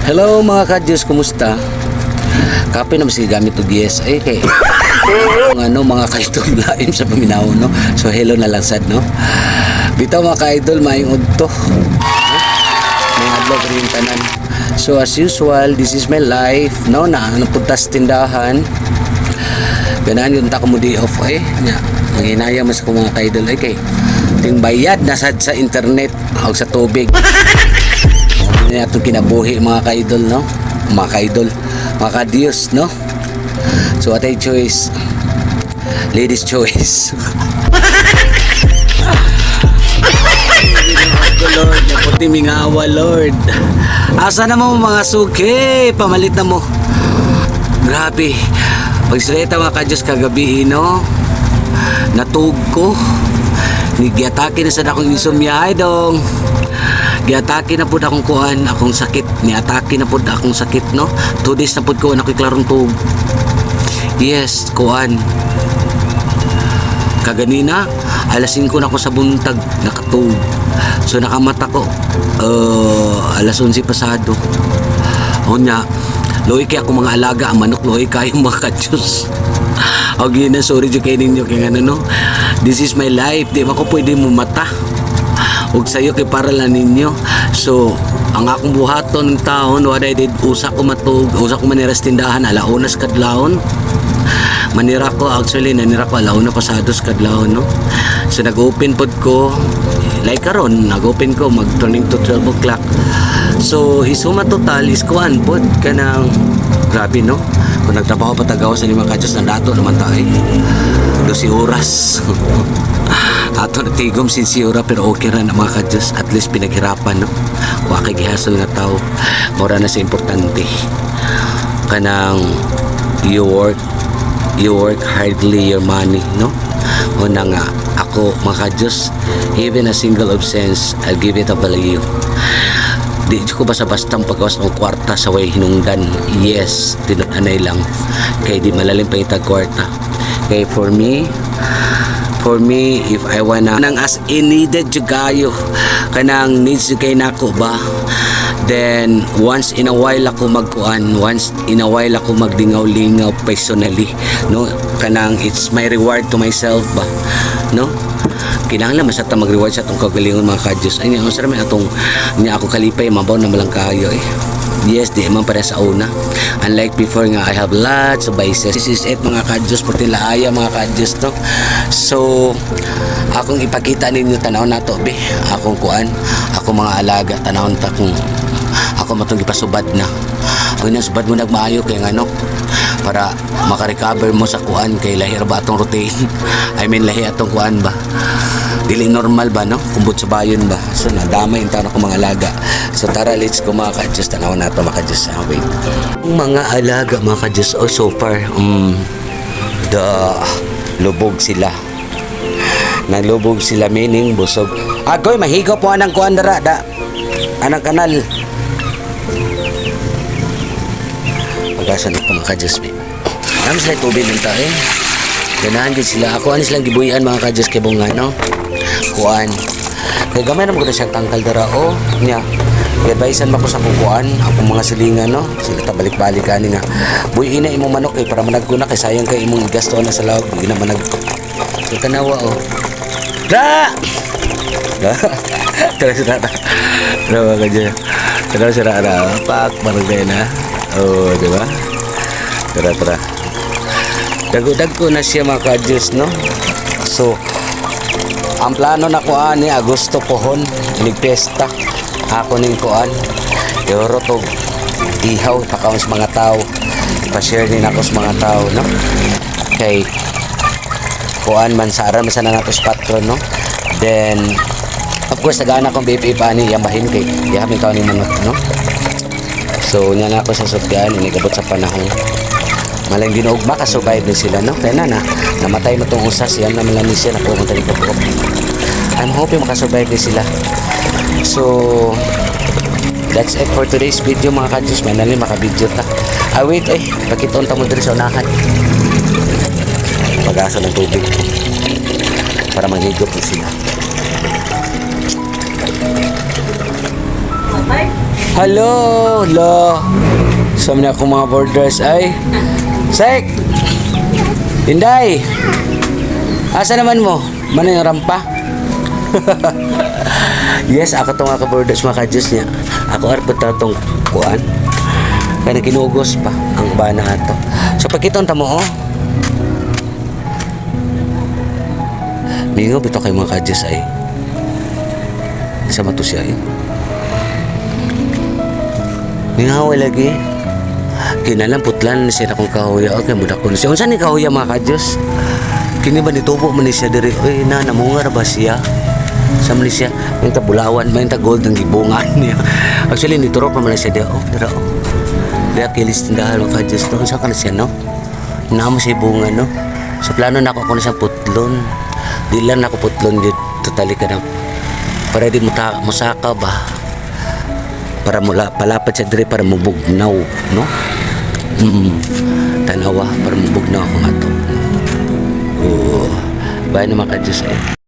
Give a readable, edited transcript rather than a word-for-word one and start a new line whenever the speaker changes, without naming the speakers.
Hello mga ka-Diyos, kumusta? Kape na masig gamit og yes ay kay mga ka-idol laim sa paminaw no. So hello na lang sad no. Bitaw mga ka-idol maayong udto. May adlaw rin tanan. So as usual, this is my life no na napuntas tindahan. Ganahan yung ta ko mo di off eh. Nya maghinaya mas ko mga ka-idol ay kay ting bayad na sad sa internet o sa tubig. Hindi na itong kinabuhi mga ka-idol no. Mga ka-idol, mga ka-Diyos no. So what a choice, ladies choice. Lord, naputi mingawa Lord. Asa na mo mga suki, pamalit na mo. Grabe, pagsilita mga ka-Diyos kagabi no, natug ko. Giatake na sa akong insomnia ay dong. Giatake na pud akong kuan, akong sakit. Niatake na pud akong sakit no. 2 days na pud ko ako'y klarong tug. Yes, kuan. Kaganina, alas 5 na ako sa buntag nakatug. So nakamata ko alas 11 pasado. Unya, loy kay ako mga alaga, ang manok loy kayong mga ka-Diyos. Okay na, sorry dyan kayo ninyo kaya ano no. This is my life, di ba ko pwede mo mata ug sayo kay para lang ninyo. So ang akong buhaton ng taon what I did, usa ko matug, usa ko maniras tindahan alaunas kadlawon. Manira ko actually, nanira ko alauna pasados kadlawon no. So nag-open pod ko like karon, nag-open ko mag turning to 12 o'clock. So isuma total is kuan pod kanang grabe no. Kung nagtrabaho pa tagaw sa 5 ka-Diyos na dato naman tayo 12 oras. Ato natigom sinsiura pero okay ra na mga ka-Diyos, at least pinaghirapan no. Wa kay gihasol nga tao, mura na sa importante kanang you work hardly your money no. Una nga ako mga ka-Diyos, even a single of cents I'll give it a value. Di ko basta-bastang pagkawas ng kwarta sa way hinungdan. Yes, tinanay lang kay di malalim pa itag kwarta. Kay for me if I wanna nang as in needed jugayo kanang needs kay nako ba, then once in a while ako magkuan, once in a while ako maglingaw-lingaw personally no, kanang it's my reward to myself ba no. Kinahanglan masata mag-reward sa atong kagalingon mga ka-Diyos. Ay niya, sarami atong niya ako kalipay, mabaw na malang kayo eh. Yes, di man para sa una. Unlike before nga, I have lots of vices. This is it mga ka-Diyos, pati laaya mga ka-Diyos no. So, akong ipakita ninyo tanaw na to, be. Akong kuan, akong mga alaga, tanawon ta kung ako matong ipasubad na. O subad mo nagmaayo kay ngano para makarecover mo sa kuan kay lahi ba atong routine. I mean lahi atong kuan ba, dili normal ba no, kumbot sa bayon ba. So nadamay yung ako mga alaga. So tara, let's go mga ka-Diyos, tanaw na ito mga ka-Diyos. Wait, mga alaga mga ka-Diyos, oh so far lubog sila, nalubog sila meaning busog. Agoy mahigaw po anang kuan dara da anang kanal. Pagkasan ito mga ka-Diyos, naman sila tubig ng tayo. Ganahan din sila. Ako anis lang gibuyan mga ka-Diyos kay bunga no. Kuan. Kaya gamay naman ko na siyang tangkal dara o niya. I-advisean mo ko sa kukuan. Akong mga silingan no. Sila tabalik-balik ka nga. Buy ina imong manok kay para manag ko na kay sayang kay imong igasto na sa lawag. Hindi na manag. So tanawa o. Da! Tara sila na. Tara mga ka-Diyos. Tara sila na. Pak, maragay na. Oh, di ba? Tara. Dago-dag ko na siya mga ka-Diyos, no? So, ang plano na kuan ni Agosto pohon, nigpesta. Ako ning kuan. Euro to ihaw takaw sa mga tao. Pa-share din ako sa mga tao, no? Kay kuan man sa aram sa natos patron, no? Then of course nagana akong BP pani yamahin kay yamin taon ni manok, no? So, niya na ako sa sutgan, inigabot sa panahon. Malang ginuog makasurvive din sila, no? Kaya namatay mo itong usas, yan naman lang siya, napumunta ni Kapurok. I'm hoping makasurvive din sila. So, that's it for today's video mga ka-Diyos. May nalim makabidyo ta. Wait, pakiton ta mo diri sa unahan. Pag-asa ng tubig. Para maghigop din sila.
Okay.
Hello, lo. Sa mga akong mga borders ay. Sek! Inday! Asa naman mo? Mano yung rampa? Yes, ako itong mga borders mga kadyos niya. Ako arpot na itong kuan. Kaya kinugos pa ang bana ato. So pagkitong tamo oh. Mingo bito kayo mga kadyos ay. Sama to siya ay. Mingaw lagi. Kinalang putlan siya akong kahuya. Okay, mudak ko na siya. Unsan ni kahuya mga kadyos? Kini ba nitubo man ni siya diri? Uy, namunga ba siya? Sa Malaysia, may tabulawan, may gold ang gibungan niya. Actually, niturok naman na siya diya. Oh, pero oh. Diya kilis tindahan mga kadyos. Doon sa ka na siya, no? Naman siya bunga, no? Sa plano na ako na siya putlon. Di lang ako putlon yun. Totally ka na. Para di musaka ba? Para mula palapad siya diri para mubugnaw, no? Tanawa para mubugnaw ako nga to. Bayan na mga kadyos eh.